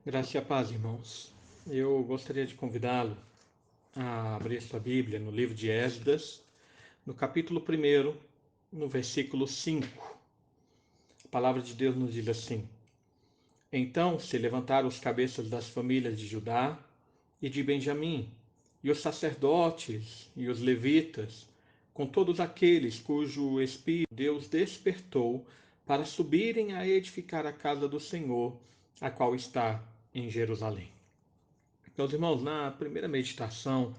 Graça e a paz, irmãos. Eu gostaria de convidá-lo a abrir sua Bíblia no livro de Esdras, no capítulo 1, no versículo 5. A palavra de Deus nos diz assim: Então se levantaram os cabeças das famílias de Judá e de Benjamim, e os sacerdotes e os levitas, com todos aqueles cujo Espírito Deus despertou para subirem a edificar a casa do Senhor, a qual está em Jerusalém. Meus irmãos, na primeira meditação,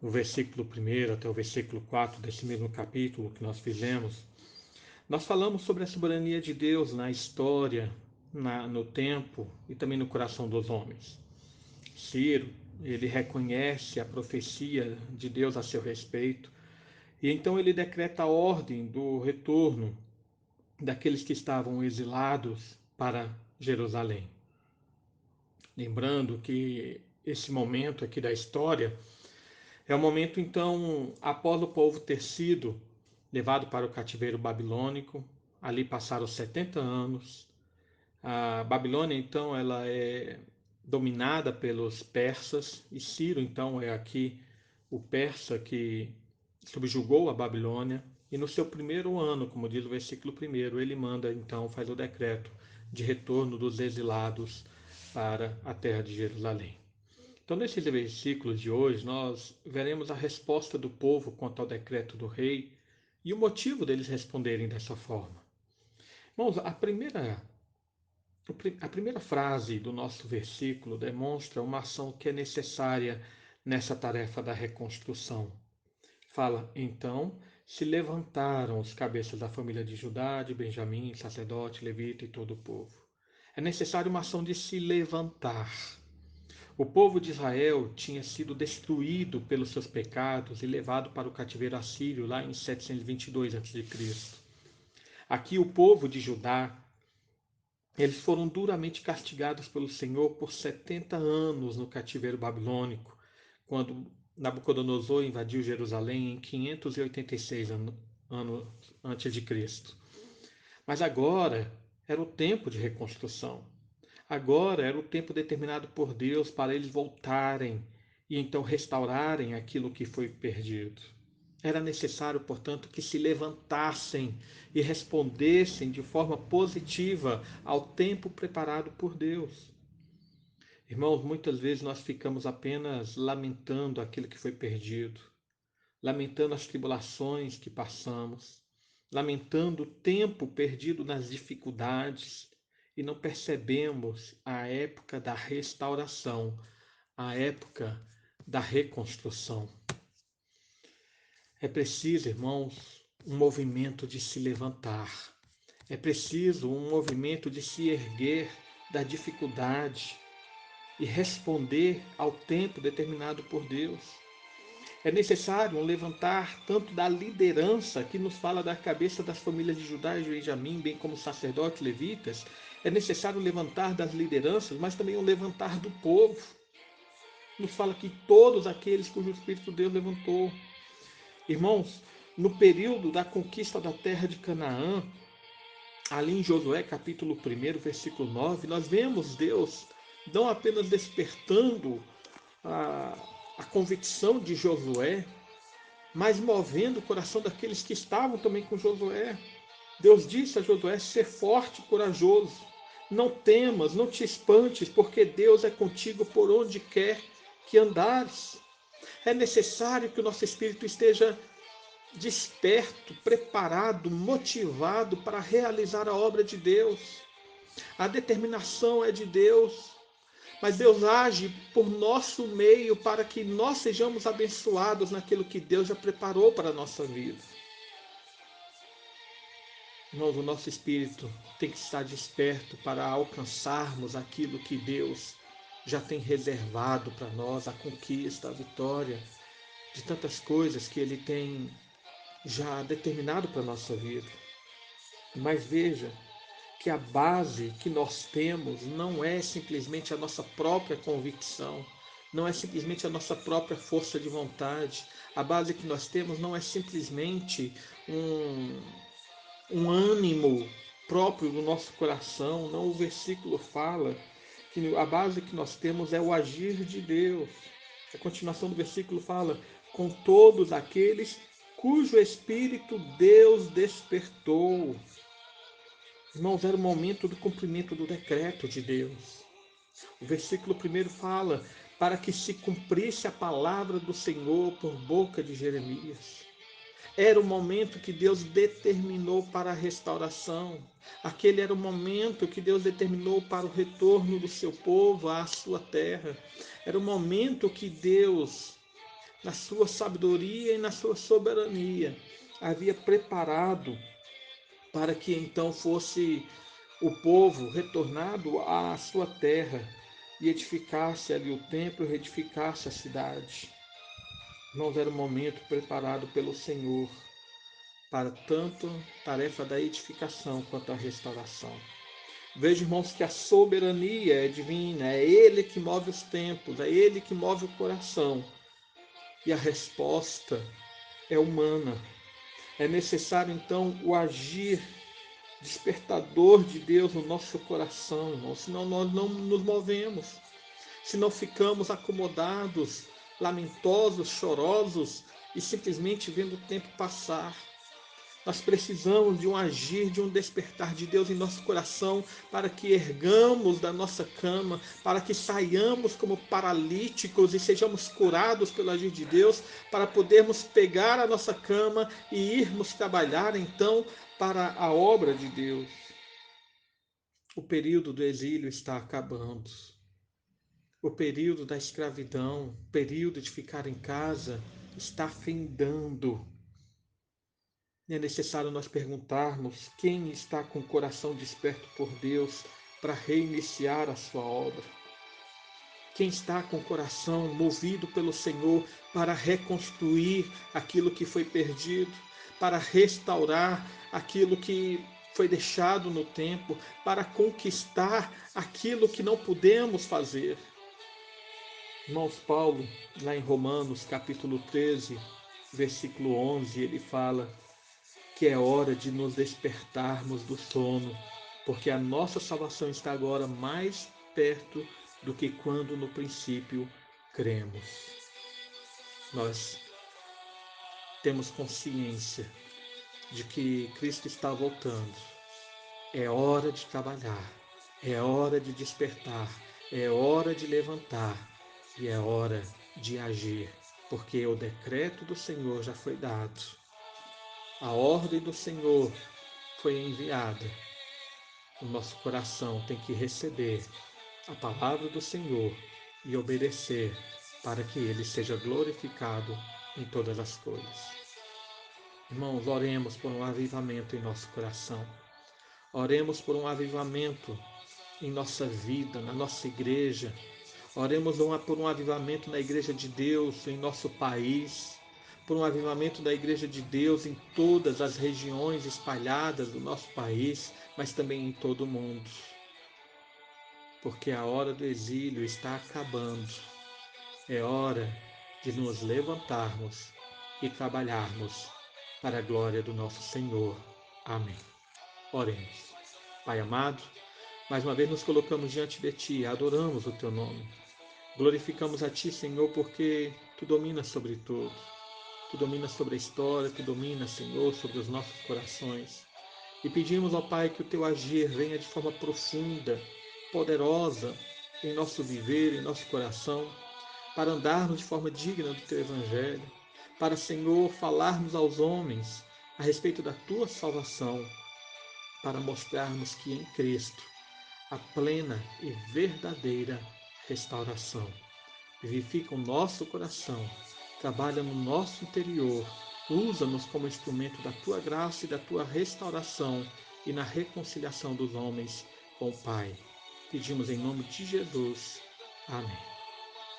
no versículo 1 até o versículo 4 desse mesmo capítulo que nós fizemos, nós falamos sobre a soberania de Deus na história, no tempo e também no coração dos homens. Ciro, ele reconhece a profecia de Deus a seu respeito e então ele decreta a ordem do retorno daqueles que estavam exilados para Jerusalém. Lembrando que esse momento aqui da história é o momento, então, após o povo ter sido levado para o cativeiro babilônico, ali passaram 70 anos. A Babilônia, então, ela é dominada pelos persas, e Ciro, então, é aqui o persa que subjugou a Babilônia. E no seu primeiro ano, como diz o versículo 1, ele manda, então, faz o decreto de retorno dos exilados para a terra de Jerusalém. Então, nesses versículos de hoje, nós veremos a resposta do povo quanto ao decreto do rei e o motivo deles responderem dessa forma. Irmãos, a primeira frase do nosso versículo demonstra uma ação que é necessária nessa tarefa da reconstrução. Fala, então, se levantaram os cabeças da família de Judá, de Benjamim, sacerdote, levita e todo o povo. É necessário uma ação de se levantar. O povo de Israel tinha sido destruído pelos seus pecados e levado para o cativeiro assírio lá em 722 a.C. Aqui o povo de Judá, eles foram duramente castigados pelo Senhor por 70 anos no cativeiro babilônico, quando Nabucodonosor invadiu Jerusalém em 586 anos antes de Cristo. Mas agora era o tempo de reconstrução. Agora era o tempo determinado por Deus para eles voltarem e então restaurarem aquilo que foi perdido. Era necessário, portanto, que se levantassem e respondessem de forma positiva ao tempo preparado por Deus. Irmãos, muitas vezes nós ficamos apenas lamentando aquilo que foi perdido, lamentando as tribulações que passamos, lamentando o tempo perdido nas dificuldades e não percebemos a época da restauração, a época da reconstrução. É preciso, irmãos, um movimento de se levantar. É preciso um movimento de se erguer da dificuldade e responder ao tempo determinado por Deus. É necessário um levantar tanto da liderança, que nos fala da cabeça das famílias de Judá e Benjamim, bem como sacerdotes levitas. É necessário levantar das lideranças, mas também um levantar do povo. Nos fala que todos aqueles cujo Espírito Deus levantou. Irmãos, no período da conquista da terra de Canaã, ali em Josué capítulo 1, versículo 9, nós vemos Deus não apenas despertando a, a convicção de Josué, mas movendo o coração daqueles que estavam também com Josué. Deus disse a Josué: ser forte e corajoso, não temas, não te espantes, porque Deus é contigo por onde quer que andares. É necessário que o nosso espírito esteja desperto, preparado, motivado para realizar a obra de Deus. A determinação é de Deus, mas Deus age por nosso meio para que nós sejamos abençoados naquilo que Deus já preparou para a nossa vida. Irmãos, o nosso espírito tem que estar desperto para alcançarmos aquilo que Deus já tem reservado para nós, a conquista, a vitória de tantas coisas que Ele tem já determinado para a nossa vida. Mas veja que a base que nós temos não é simplesmente a nossa própria convicção, não é simplesmente a nossa própria força de vontade. A base que nós temos não é simplesmente um ânimo próprio do nosso coração. Não, o versículo fala que a base que nós temos é o agir de Deus. A continuação do versículo fala: com todos aqueles cujo espírito Deus despertou. Irmãos, era o momento do cumprimento do decreto de Deus. O versículo primeiro fala: para que se cumprisse a palavra do Senhor por boca de Jeremias. Era o momento que Deus determinou para a restauração. Aquele era o momento que Deus determinou para o retorno do seu povo à sua terra. Era o momento que Deus, na sua sabedoria e na sua soberania, havia preparado para que então fosse o povo retornado à sua terra e edificasse ali o templo e reedificasse a cidade. Irmãos, era o momento preparado pelo Senhor para tanto a tarefa da edificação quanto a restauração. Veja, irmãos, que a soberania é divina, é Ele que move os tempos, é Ele que move o coração. E a resposta é humana. É necessário, então, o agir despertador de Deus no nosso coração, irmãos, senão nós não nos movemos, senão ficamos acomodados, lamentosos, chorosos e simplesmente vendo o tempo passar. Nós precisamos de um agir, de um despertar de Deus em nosso coração para que ergamos da nossa cama, para que saiamos como paralíticos e sejamos curados pelo agir de Deus, para podermos pegar a nossa cama e irmos trabalhar então para a obra de Deus. O período do exílio está acabando. O período da escravidão, o período de ficar em casa está findando. E é necessário nós perguntarmos quem está com o coração desperto por Deus para reiniciar a sua obra. Quem está com o coração movido pelo Senhor para reconstruir aquilo que foi perdido, para restaurar aquilo que foi deixado no tempo, para conquistar aquilo que não pudemos fazer. Irmãos, Paulo, lá em Romanos, capítulo 13, versículo 11, ele fala que é hora de nos despertarmos do sono, porque a nossa salvação está agora mais perto do que quando no princípio cremos. Nós temos consciência de que Cristo está voltando. É hora de trabalhar, é hora de despertar, é hora de levantar e é hora de agir, porque o decreto do Senhor já foi dado. A ordem do Senhor foi enviada. O nosso coração tem que receber a palavra do Senhor e obedecer para que Ele seja glorificado em todas as coisas. Irmãos, oremos por um avivamento em nosso coração. Oremos por um avivamento em nossa vida, na nossa igreja. Oremos por um avivamento na igreja de Deus, em nosso país. Por um avivamento da igreja de Deus em todas as regiões espalhadas do nosso país, mas também em todo o mundo. Porque a hora do exílio está acabando. É hora de nos levantarmos e trabalharmos para a glória do nosso Senhor. Amém. Oremos. Pai amado, mais uma vez nos colocamos diante de Ti, adoramos o Teu nome. Glorificamos a Ti, Senhor, porque Tu dominas sobre tudo. Tu dominas sobre a história, Tu dominas, Senhor, sobre os nossos corações. E pedimos, ó Pai, que o Teu agir venha de forma profunda, poderosa, em nosso viver, em nosso coração, para andarmos de forma digna do Teu Evangelho, para, Senhor, falarmos aos homens a respeito da Tua salvação, para mostrarmos que em Cristo a plena e verdadeira restauração vivifica o nosso coração, trabalha no nosso interior, usa-nos como instrumento da Tua graça e da Tua restauração e na reconciliação dos homens com o Pai. Pedimos em nome de Jesus. Amém.